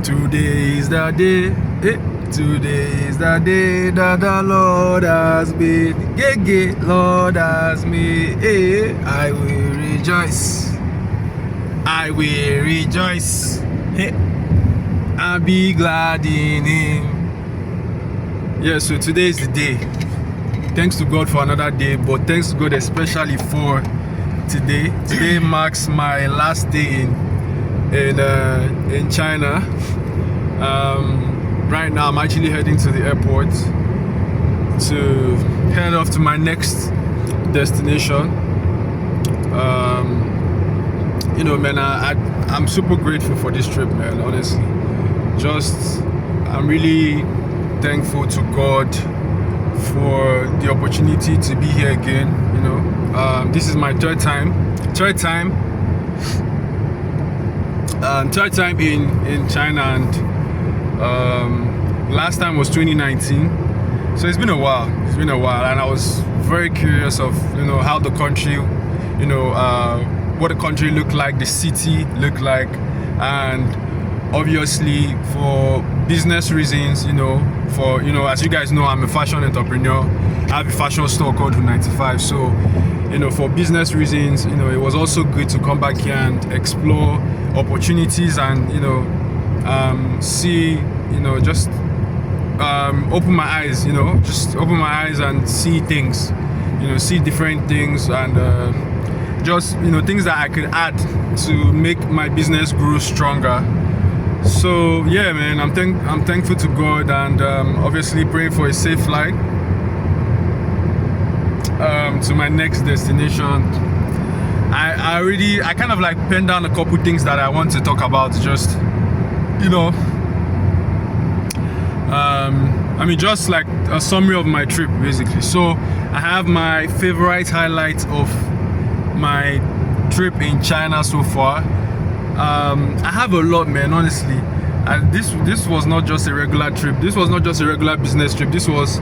Today is the day, today is the day that the Lord has made. Lord has made. I will rejoice. I will rejoice. I'll be glad in Him. Yeah, so today is the day. Thanks to God for another day, but thanks to God especially for today. Today marks my last day in China. Right now I'm actually heading to the airport to head off to my next destination. Man, I'm super grateful for this trip, man, honestly. I'm really thankful to God for the opportunity to be here again. This is my third time in China, and last time was 2019. So it's been a while, and I was very curious of how the country, what the country looked like, the city looked like, and obviously for business reasons, as you guys know, I'm a fashion entrepreneur. I have a fashion store called 95. So for business reasons, it was also good to come back here and explore opportunities and see, open my eyes, open my eyes and see things, see different things, and things that I could add to make my business grow stronger. So yeah, man, I'm thankful to God, and obviously praying for a safe flight to my next destination. I kind of like penned down a couple things that I want to talk about. Just just like a summary of my trip, basically. So I have my favorite highlights of my trip in China so far. I have a lot, man, honestly. This was not just a regular trip. This was not just a regular business trip. This was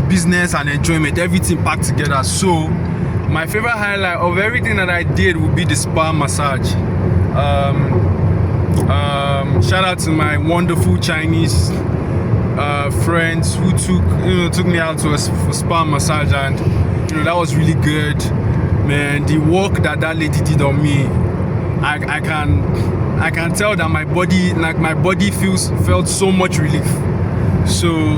business and enjoyment, everything packed together. So my favorite highlight of everything that I did would be the spa massage. Shout out to my wonderful Chinese friends who took me out to a spa massage, and that was really good, man. The work that lady did on me, I can tell that my body felt so much relief. So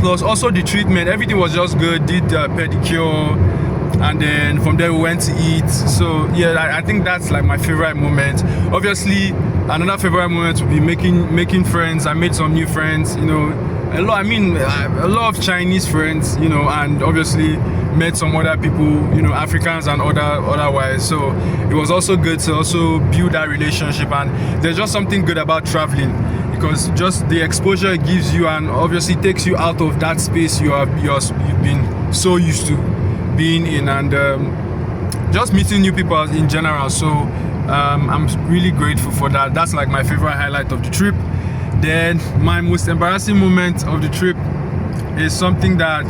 plus also the treatment, everything was just good. Did pedicure, and then from there we went to eat. So yeah, I think that's like my favorite moment. Obviously another favorite moment would be making friends. I made some new friends, a lot of Chinese friends, and obviously met some other people, Africans and otherwise. So it was also good to also build that relationship, and there's just something good about traveling, because just the exposure it gives you, and obviously takes you out of that space you've been so used to being in, and just meeting new people in general. So I'm really grateful for that. That's like my favorite highlight of the trip. Then my most embarrassing moment of the trip is something that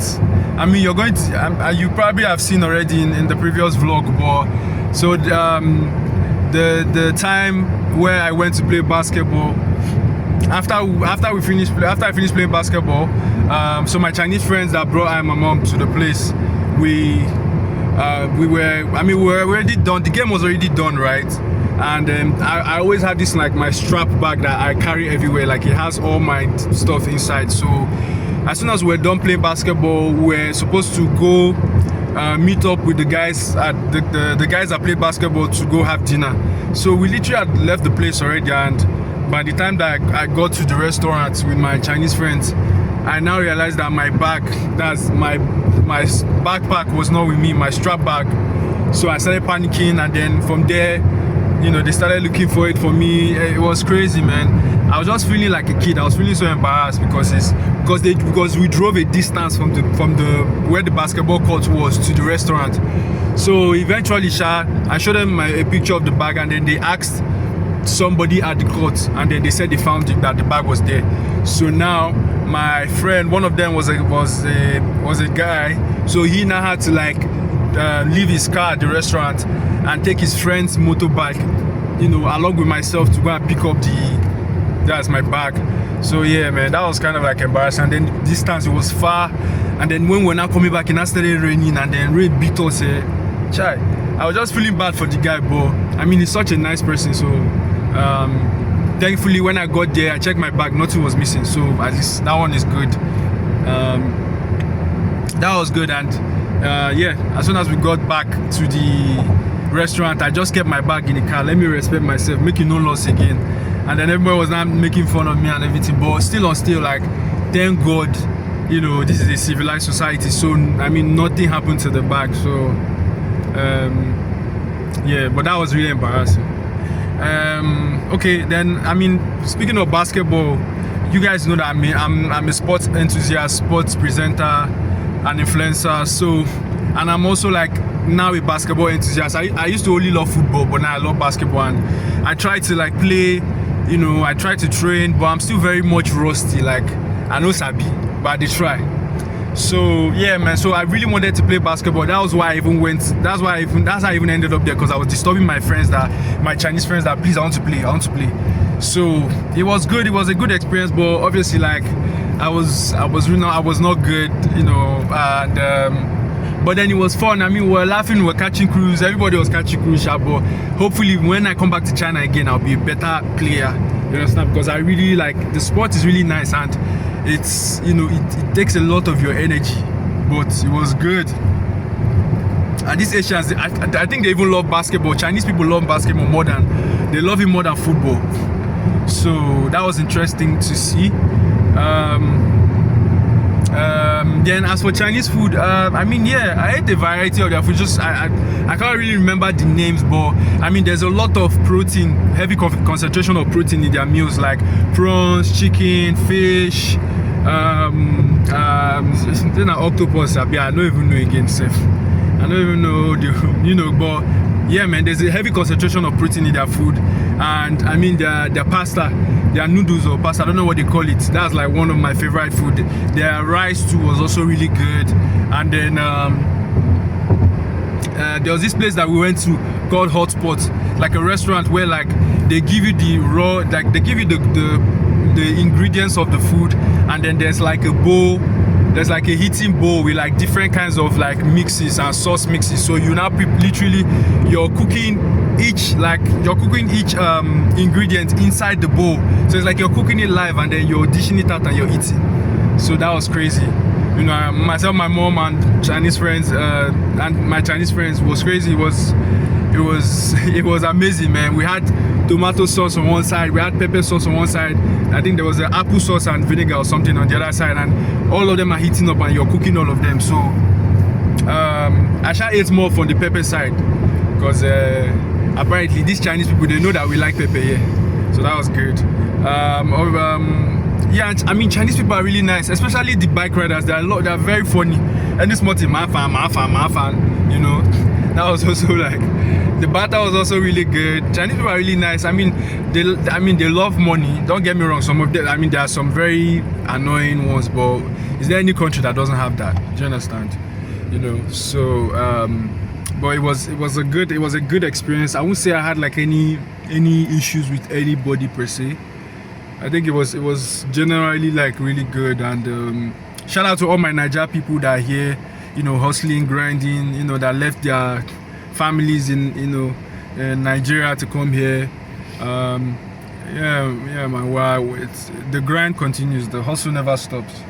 you probably have seen already in the previous vlog. But so the time where I went to play basketball, after I finished playing basketball, so my Chinese friends that brought my mom to the place, we were already done. The game was already done, right? And I always had this like my strap bag that I carry everywhere, like it has all my stuff inside. So as soon as we're done playing basketball, we're supposed to go meet up with the guys at the guys that play basketball to go have dinner. So we literally had left the place already, and by the time that I got to the restaurant with my Chinese friends, I now realized that my backpack was not with me, my strap bag. So I started panicking, and then from there, they started looking for it for me. It was crazy, man. I was just feeling like a kid. I was feeling so embarrassed because we drove a distance from where the basketball court was to the restaurant. So eventually, I showed them a picture of the bag, and then they asked somebody at the court, and then they said they found that the bag was there. So now my friend, one of them was a guy, so he now had to leave his car at the restaurant and take his friend's motorbike along with myself to go and pick up that's my bag. So yeah, man, that was kind of like embarrassing. And then the distance, it was far. And then when we're now coming back, it started raining, and then rain beat us. Chai, I was just feeling bad for the guy, but I mean, he's such a nice person. So thankfully, when I got there, I checked my bag, nothing was missing. So at least that one is good. That was good. And yeah, as soon as we got back to the restaurant, I just kept my bag in the car. Let me respect myself, making no loss again. And then everybody was now making fun of me and everything. But still, like, thank God, this is a civilized society. So I mean, nothing happened to the bag. So yeah, but that was really embarrassing. Okay, then I mean, speaking of basketball, you guys know that I'm a sports enthusiast, sports presenter, and influencer. So, and I'm also like now a basketball enthusiast. I used to only love football, but now I love basketball, and I try to like play. I try to train, but I'm still very much rusty. Like, I know Sabi, but I try. So yeah, man. So I really wanted to play basketball. That was why I even went. That's how I even ended up there, because I was disturbing my Chinese friends that please, I want to play. So it was good. It was a good experience, but obviously, like, I was not good, and. But then it was fun. I mean, we were laughing, we were catching crews. Everybody was catching crews, but hopefully when I come back to China again, I'll be a better player. You understand? Because I really like the sport is really nice, and it's it takes a lot of your energy. But it was good. And these Asians, I think they even love basketball. Chinese people love basketball more than football. So that was interesting to see. Then as for Chinese food, I mean, yeah, I ate a variety of their food. Just I can't really remember the names, but I mean, there's a lot of protein, heavy concentration of protein in their meals, like prawns, chicken, fish, then octopus. I don't even know again, Seth. I don't even know, but yeah, man, there's a heavy concentration of protein in their food. And I mean, their pasta, their noodles or pasta, I don't know what they call it. That's like one of my favorite food. Their rice too was also really good. And then there was this place that we went to called Hotspot, like a restaurant where like they give you the raw, like they give you the ingredients of the food, and then there's like a bowl. There's like a heating bowl with like different kinds of like mixes and sauce mixes. So you now literally you're cooking each ingredient inside the bowl. So it's like you're cooking it live, and then you're dishing it out and you're eating. So that was crazy. Myself, my mom, and Chinese friends, and my Chinese friends was crazy. It was amazing, man. We had tomato sauce on one side, we had pepper sauce on one side. I think there was an apple sauce and vinegar or something on the other side, and all of them are heating up, and you're cooking all of them. So I shall eat more from the pepper side, because apparently these Chinese people, they know that we like pepper here. So that was good. Yeah, I mean, Chinese people are really nice, especially the bike riders. They're very funny. And this multi my fan, that was also like, the battle was also really good. Chinese people are really nice. I mean, they love money. Don't get me wrong. Some of them, I mean, there are some very annoying ones, but is there any country that doesn't have that? Do you understand? So but it was a good experience. I won't say I had like any issues with anybody per se. I think it was generally like really good. And shout out to all my Niger people that are here, hustling, grinding, that left their families in Nigeria to come here. Yeah, man. Wow, the grind continues. The hustle never stops.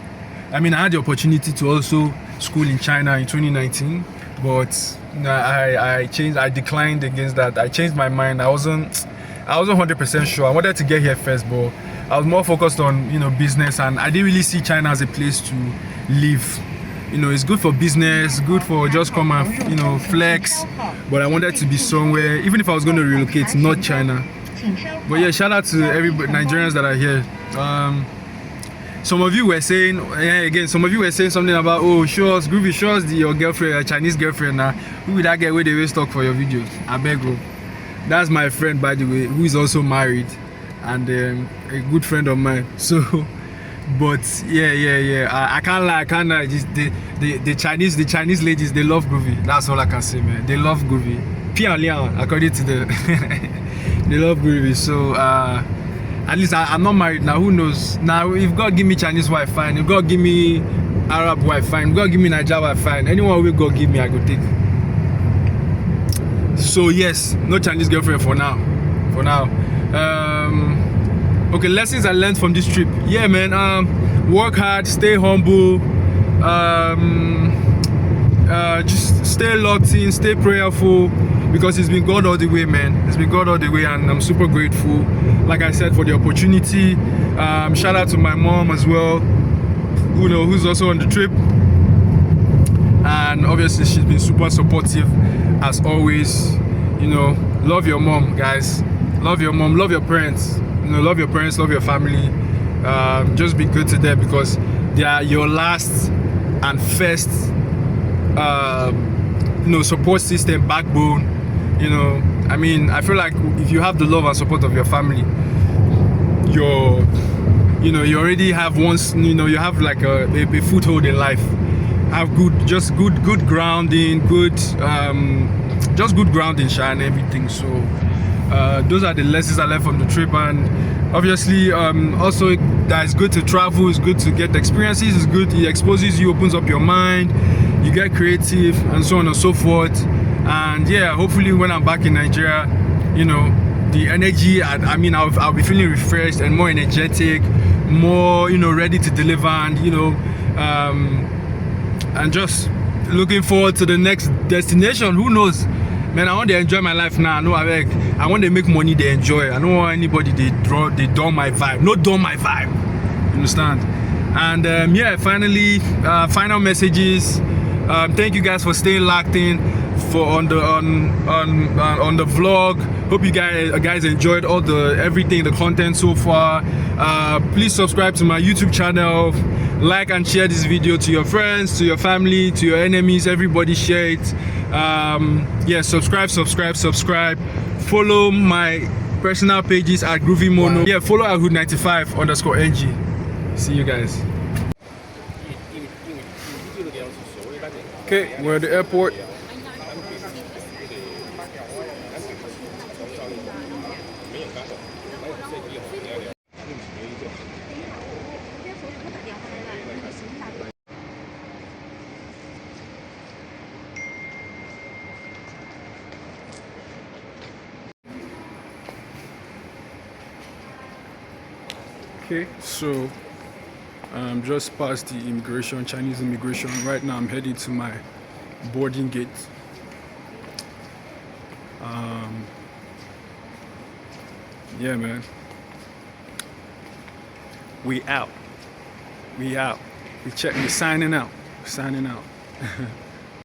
I mean, I had the opportunity to also school in China in 2019, but I changed. I declined against that. I changed my mind. I wasn't 100% sure. I wanted to get here first, but I was more focused on business, and I didn't really see China as a place to live. It's good for business, good for just come and flex, but I wanted to be somewhere, even if I was going to relocate, not China. But yeah, shout out to everybody, Nigerians that are here. Some of you were saying something about, oh, show us your girlfriend, your Chinese girlfriend. Now, who will that get where they will talk for your videos? I beg you. That's my friend, by the way, who is also married, and a good friend of mine. So, but yeah. I can't lie. Just the Chinese ladies, they love groovy. That's all I can say, man. They love groovy. According to the They love gravy. So at least I'm not married now. Who knows? Now, if God give me Chinese wife, fine. If God give me Arab wife, fine. If God give me Nigeria wife, fine. Anyone will God give me, I go take. So yes, no Chinese girlfriend for now. For now. Okay, lessons I learned from this trip. Yeah, man. Work hard, stay humble. Just stay locked in, stay prayerful, because it's been God all the way, man. It's been God all the way, and I'm super grateful, like I said, for the opportunity. Shout out to my mom as well, who's also on the trip, and obviously she's been super supportive as always. Love your mom, guys. Love your mom, love your parents. Love your parents, love your family. Just be good to them, because they are your last and first support system, backbone. I feel like if you have the love and support of your family, you already have you have like a foothold in life. Have good grounding, just good grounding, and everything. So those are the lessons I learned from the trip. And obviously also that it's good to travel, it's good to get experiences, it's good, it exposes you, opens up your mind, you get creative, and so on and so forth. And yeah, hopefully when I'm back in Nigeria, the energy, I'll be feeling refreshed and more energetic, more ready to deliver, and just looking forward to the next destination. Who knows, man? I want to enjoy my life now. I want to make money, they enjoy. I don't want anybody they dull my vibe. No dull my vibe. You understand? And yeah, finally, final messages. Thank you guys for staying locked in on the vlog. Hope you guys enjoyed everything, the content so far. Please subscribe to my YouTube channel. Like and share this video to your friends, to your family, to your enemies. Everybody share it. Yeah, subscribe. Follow my personal pages at Groovy Mono. Yeah, follow at Hood95_NG. See you guys. Okay, we're at the airport. Okay, so I'm just past the immigration, Chinese immigration. Right now I'm heading to my boarding gate. Yeah, man. We out. We signing out.